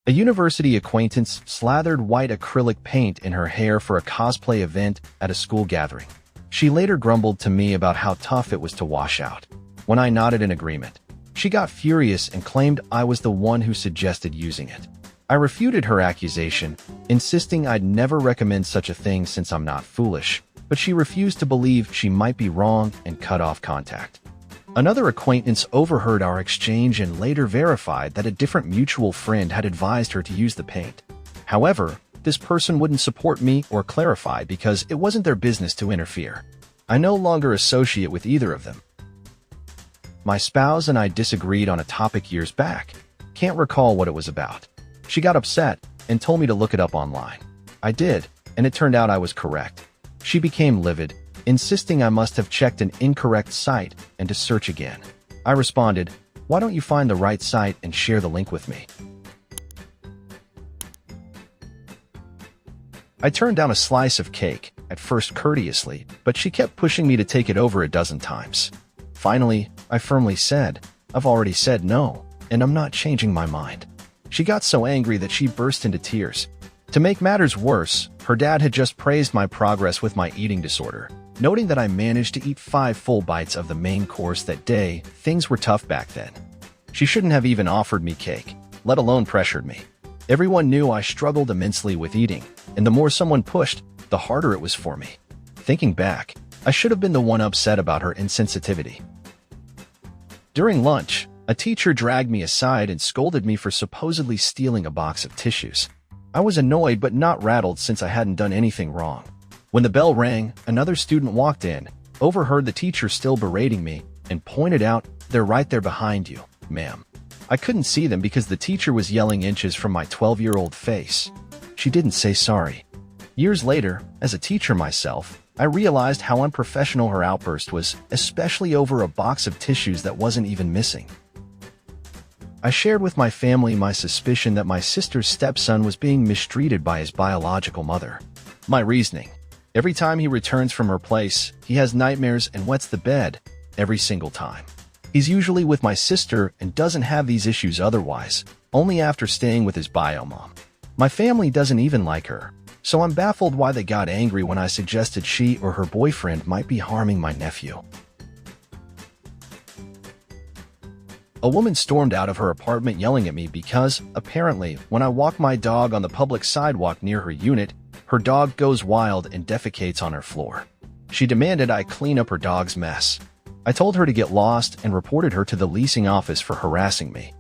A university acquaintance slathered white acrylic paint in her hair for a cosplay event at a school gathering. She later grumbled to me about how tough it was to wash out. When I nodded in agreement, she got furious and claimed I was the one who suggested using it. I refuted her accusation, insisting I'd never recommend such a thing since I'm not foolish, but she refused to believe she might be wrong and cut off contact. Another acquaintance overheard our exchange and later verified that a different mutual friend had advised her to use the paint. However, this person wouldn't support me or clarify because it wasn't their business to interfere. I no longer associate with either of them. My spouse and I disagreed on a topic years back. Can't recall what it was about. She got upset and told me to look it up online. I did, and it turned out I was correct. She became livid, insisting I must have checked an incorrect site and to search again. I responded, "Why don't you find the right site and share the link with me?" I turned down a slice of cake, at first courteously, but she kept pushing me to take it over a dozen times. Finally, I firmly said, "I've already said no, and I'm not changing my mind." She got so angry that she burst into tears. To make matters worse, her dad had just praised my progress with my eating disorder, noting that I managed to eat 5 full bites of the main course that day. Things were tough back then. She shouldn't have even offered me cake, let alone pressured me. Everyone knew I struggled immensely with eating, and the more someone pushed, the harder it was for me. Thinking back, I should have been the one upset about her insensitivity. During lunch, a teacher dragged me aside and scolded me for supposedly stealing a box of tissues. I was annoyed but not rattled since I hadn't done anything wrong. When the bell rang, another student walked in, overheard the teacher still berating me, and pointed out, "They're right there behind you, ma'am." I couldn't see them because the teacher was yelling inches from my 12-year-old face. She didn't say sorry. Years later, as a teacher myself, I realized how unprofessional her outburst was, especially over a box of tissues that wasn't even missing. I shared with my family my suspicion that my sister's stepson was being mistreated by his biological mother. My reasoning: every time he returns from her place, he has nightmares and wets the bed, every single time. He's usually with my sister and doesn't have these issues otherwise, only after staying with his bio mom. My family doesn't even like her, so I'm baffled why they got angry when I suggested she or her boyfriend might be harming my nephew. A woman stormed out of her apartment yelling at me because, apparently, when I walk my dog on the public sidewalk near her unit, her dog goes wild and defecates on her floor. She demanded I clean up her dog's mess. I told her to get lost and reported her to the leasing office for harassing me.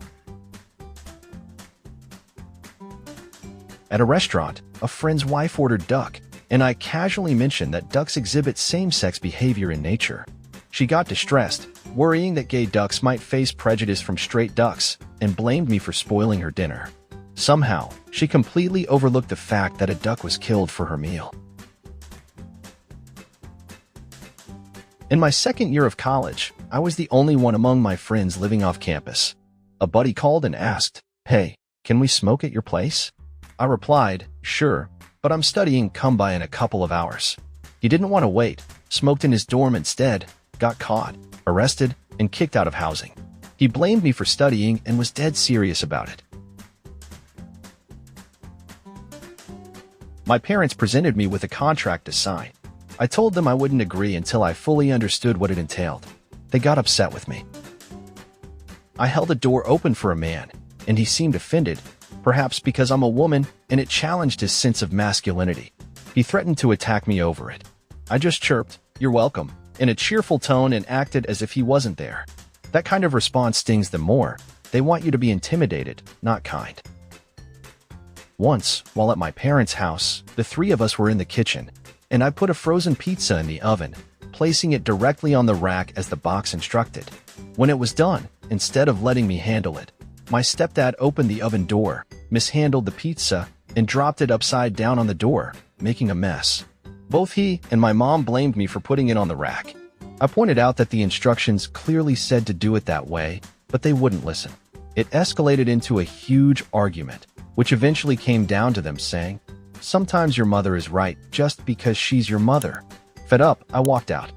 At a restaurant, a friend's wife ordered duck, and I casually mentioned that ducks exhibit same-sex behavior in nature. She got distressed, worrying that gay ducks might face prejudice from straight ducks, and blamed me for spoiling her dinner. Somehow, she completely overlooked the fact that a duck was killed for her meal. In my second year of college, I was the only one among my friends living off campus. A buddy called and asked, "Hey, can we smoke at your place?" I replied, "Sure, but I'm studying, come by in a couple of hours." He didn't want to wait, smoked in his dorm instead, got caught, arrested, and kicked out of housing. He blamed me for studying and was dead serious about it. My parents presented me with a contract to sign. I told them I wouldn't agree until I fully understood what it entailed. They got upset with me. I held the door open for a man, and he seemed offended, perhaps because I'm a woman and it challenged his sense of masculinity. He threatened to attack me over it. I just chirped, "You're welcome," in a cheerful tone and acted as if he wasn't there. That kind of response stings them more. They want you to be intimidated, not kind. Once, while at my parents' house, the 3 of us were in the kitchen, and I put a frozen pizza in the oven, placing it directly on the rack as the box instructed. When it was done, instead of letting me handle it, my stepdad opened the oven door, mishandled the pizza, and dropped it upside down on the door, making a mess. Both he and my mom blamed me for putting it on the rack. I pointed out that the instructions clearly said to do it that way, but they wouldn't listen. It escalated into a huge argument, which eventually came down to them saying, "Sometimes your mother is right just because she's your mother." Fed up, I walked out.